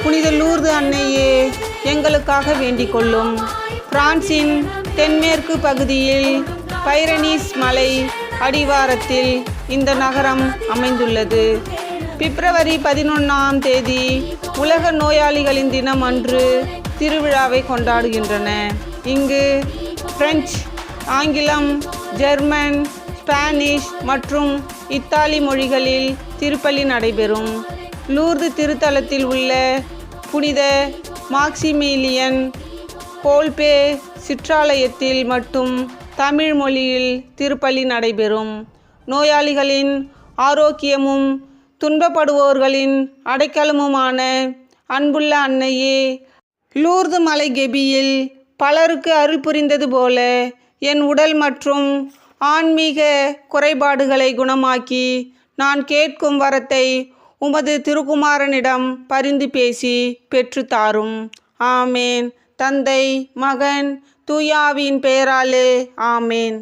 புனித லூர்து அன்னையே எங்களுக்காக வேண்டிக் கொள்ளும். பிரான்சின் தென்மேற்கு பகுதியில் பைரனீஸ் மலை அடிவாரத்தில் இந்த நகரம் அமைந்துள்ளது. பிப்ரவரி 11ஆம் தேதி உலக நோயாளிகளின் தினம் அன்று திருவிழாவை கொண்டாடுகின்றன. இங்கு பிரெஞ்சு, ஆங்கிலம், ஜெர்மன், ஸ்பானிஷ் மற்றும் இத்தாலி மொழிகளில் திருப்பலி நடைபெறும். லூர்து திருத்தலத்தில் உள்ள புனித மாக்சிமிலியன் கோல்பே சிற்றாலயத்தில் மட்டும் தமிழ் மொழியில் திருப்பலி நடைபெறும். நோயாளிகளின் ஆரோக்கியமும் துன்பப்படுவோர்களின் அடைக்கலமுமான அன்புள்ள அன்னையே, லூர்து மலை கெபியில் பலருக்கு அருள் புரிந்தது போல என் உடல் மற்றும் ஆன்மீக குறைபாடுகளை குணமாக்கி நான் கேட்கும் வரத்தை உமது திருக்குமாரனிடம் பரிந்து பேசி பெற்று தாரும். ஆமேன். தந்தை, மகன், தூயாவின் பெயராலே ஆமேன்.